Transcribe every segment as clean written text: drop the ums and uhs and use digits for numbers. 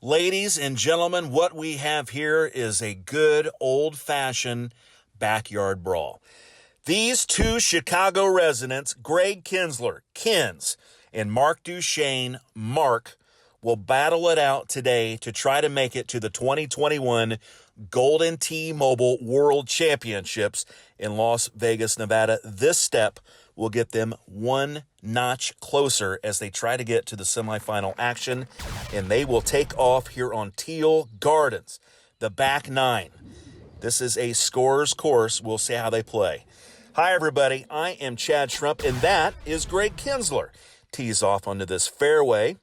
Ladies and gentlemen, what we have here is a good old-fashioned backyard brawl. These two Chicago residents, Greg Kinsler, Kinz, and Marc Duchesne, Mark, will battle it out today to try to make it to the 2021 Golden T-Mobile World Championships in Las Vegas, Nevada. This step will get them one notch closer as they try to get to the semifinal action, and they will take off here on Teal Gardens, the back nine. This is a scorer's course. We'll see how they play. Hi, everybody. I am Chad Shrimp, and that is Greg Kinsler. Tees off onto this fairway.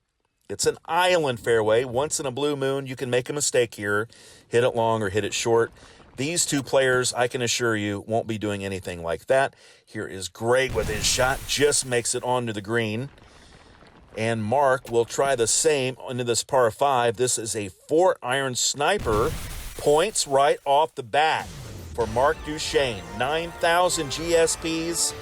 It's an island fairway. Once in a blue moon, you can make a mistake here, hit it long or hit it short. These two players, I can assure you, won't be doing anything like that. Here is Greg with his shot, just makes it onto the green. And Mark will try the same into this par 5. This is a 4-iron sniper. Points right off the bat for Marc Duchesne. 9,000 GSPs.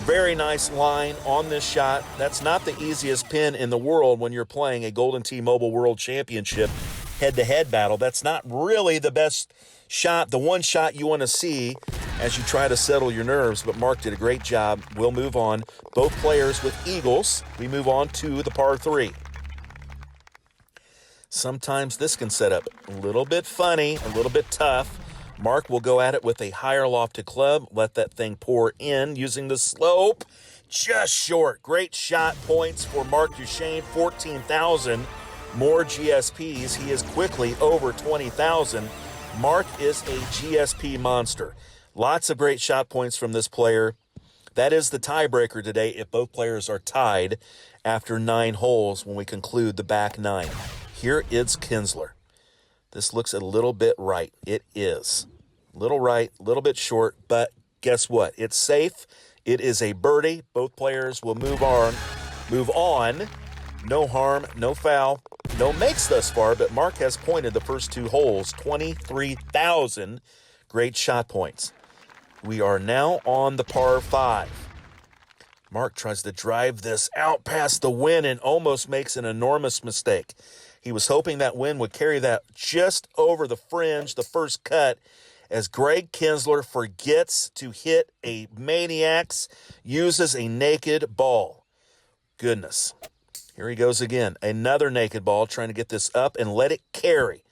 Very nice line on this shot. That's not the easiest pin in the world when you're playing a Golden T-Mobile World Championship head-to-head battle. That's not really the best shot, the one shot you want to see as you try to settle your nerves, but Mark did a great job. We'll move on. Both players with eagles. We move on to the par 3. Sometimes this can set up a little bit funny, a little bit tough. Mark will go at it with a higher lofted club, let that thing pour in using the slope. Just short. Great shot points for Marc Duchesne, 14,000. More GSPs. He is quickly over 20,000. Mark is a GSP monster. Lots of great shot points from this player. That is the tiebreaker today if both players are tied after 9 holes when we conclude the back 9. Here is Kinsler. This looks a little bit right. It is. Little right, little bit short, but guess what? It's safe. It is a birdie. Both players will move on. No harm, no foul, no makes thus far, but Mark has pointed the first 2 holes, 23,000 great shot points. We are now on the par 5. Mark tries to drive this out past the wind and almost makes an enormous mistake. He was hoping that wind would carry that just over the fringe, the first cut, as Greg Kinsler forgets to hit a maniacs, uses a naked ball. Goodness. Here he goes again. Another naked ball, trying to get this up and let it carry.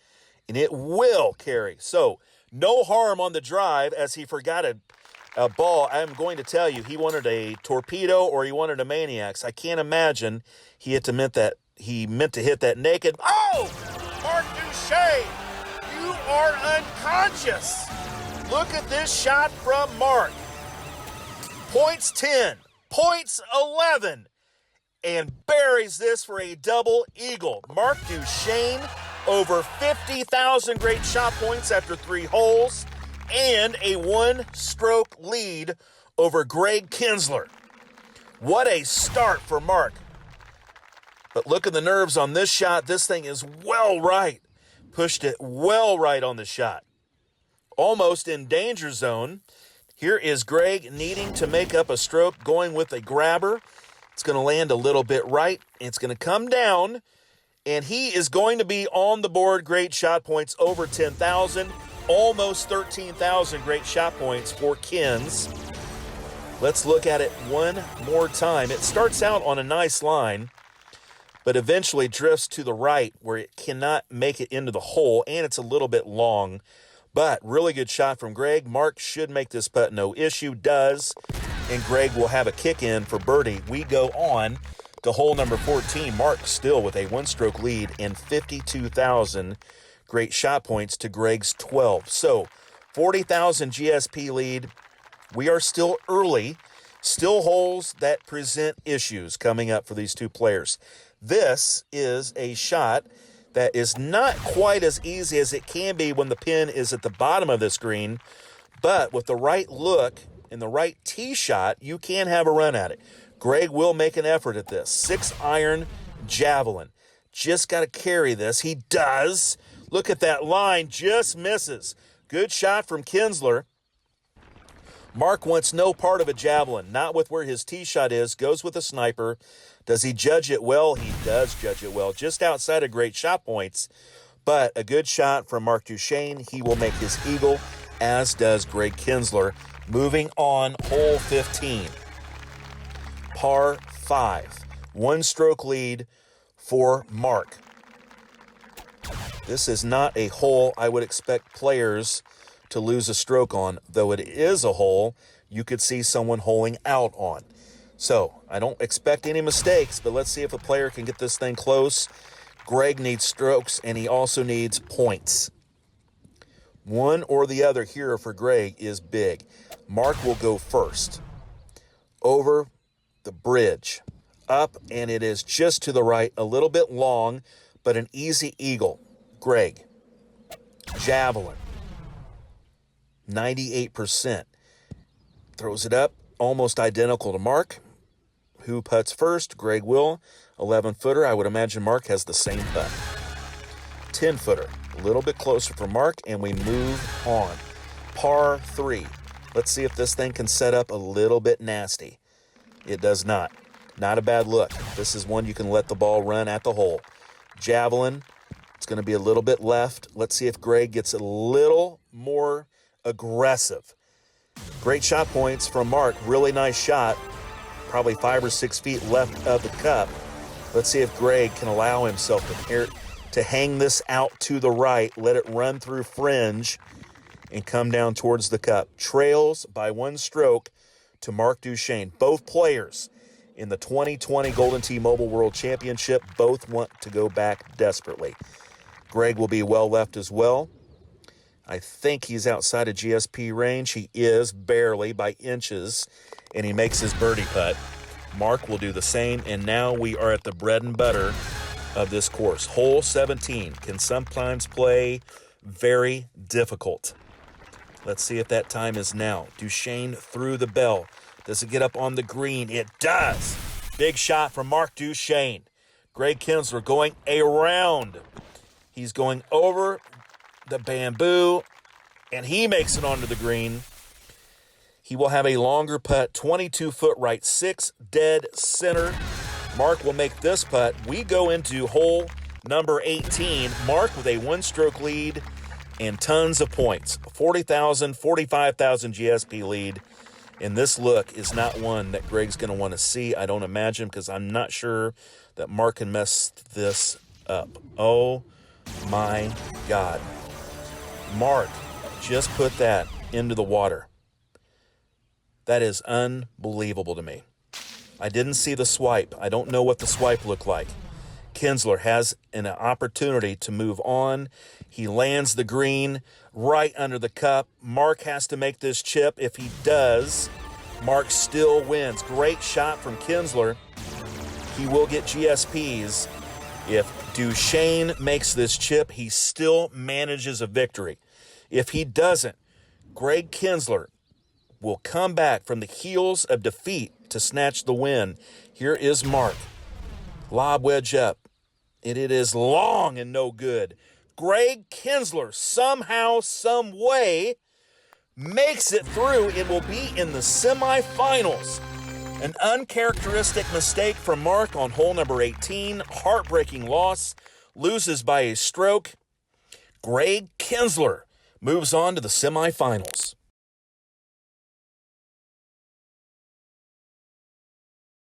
And it will carry. So, no harm on the drive as he forgot a ball. I'm going to tell you, he wanted a torpedo or he wanted a maniacs. I can't imagine he meant to hit that naked. Oh! Marc Duchesne, you are unconscious. Look at this shot from Mark. Points 10. Points 11. And buries this for a double eagle. Marc Duchesne, over 50,000 great shot points after 3 holes, and a 1-stroke lead over Greg Kinsler. What a start for Mark. But look at the nerves on this shot. This thing is well right. Pushed it well right on the shot. Almost in danger zone. Here is Greg needing to make up a stroke, going with a grabber. It's going to land a little bit right. It's going to come down, and he is going to be on the board. Great shot points, over 10,000, almost 13,000 great shot points for Kinz. Let's look at it one more time. It starts out on a nice line, but eventually drifts to the right where it cannot make it into the hole, and it's a little bit long. But really good shot from Greg. Mark should make this putt no issue, does. And Greg will have a kick in for birdie. We go on to hole number 14. Mark still with a 1-stroke lead and 52,000 great shot points to Greg's 12. So 40,000 GSP lead. We are still early. Still holes that present issues coming up for these two players. This is a shot that is not quite as easy as it can be when the pin is at the bottom of this green, but with the right look and the right tee shot, you can have a run at it. Greg will make an effort at this. 6-iron javelin. Just got to carry this. He does. Look at that line. Just misses. Good shot from Kinsler. Marc wants no part of a javelin, not with where his tee shot is, goes with a sniper. Does he judge it well? He does judge it well, just outside of great shot points. But a good shot from Marc Duchesne. He will make his eagle, as does Greg Kinsler. Moving on, hole 15. Par 5. 1-stroke lead for Marc. This is not a hole I would expect players to lose a stroke on, though it is a hole you could see someone holing out on. So I don't expect any mistakes, but let's see if a player can get this thing close. Greg needs strokes, and he also needs points. One or the other here for Greg is big. Marc will go first. Over the bridge. Up, and it is just to the right, a little bit long, but an easy eagle. Greg. Javelin. 98%. Throws it up, almost identical to Marc. Who putts first? Greg will. 11-footer. I would imagine Marc has the same putt. 10-footer. A little bit closer for Marc, and we move on. Par 3. Let's see if this thing can set up a little bit nasty. It does not. Not a bad look. This is one you can let the ball run at the hole. Javelin. It's going to be a little bit left. Let's see if Greg gets a little more aggressive. Great shot points from Marc. Really nice shot. Probably 5 or 6 feet left of the cup. Let's see if Greg can allow himself to hang this out to the right, let it run through fringe, and come down towards the cup. Trails by 1 stroke to Marc Duchesne. Both players in the 2020 Golden Tee Mobile World Championship both want to go back desperately. Greg will be well left as well. I think he's outside of GSP range. He is, barely, by inches, and he makes his birdie putt. Marc will do the same, and now we are at the bread and butter of this course. Hole 17 can sometimes play very difficult. Let's see if that time is now. Duchesne through the bell. Does it get up on the green? It does. Big shot from Marc Duchesne. Greg Kinsler going around. He's going over the bamboo, and he makes it onto the green. He will have a longer putt, 22-foot right, 6 dead center. Marc will make this putt. We go into hole number 18. Marc with a 1-stroke lead and tons of points. 40,000, 45,000 GSP lead. And this look is not one that Greg's going to want to see, I don't imagine, because I'm not sure that Marc can mess this up. Oh, my God. Marc just put that into the water. That is unbelievable to me. I didn't see the swipe. I don't know what the swipe looked like. Kinsler has an opportunity to move on. He lands the green right under the cup. Marc has to make this chip. If he does, Marc still wins. Great shot from Kinsler. He will get GSPs. If Duchesne makes this chip, he still manages a victory. If he doesn't, Greg Kinsler will come back from the heels of defeat to snatch the win. Here is Marc. Lob wedge up. And it is long and no good. Greg Kinsler somehow, some way, makes it through. It will be in the semifinals. An uncharacteristic mistake from Marc on hole number 18. Heartbreaking loss. Loses by a stroke. Greg Kinsler moves on to the semifinals.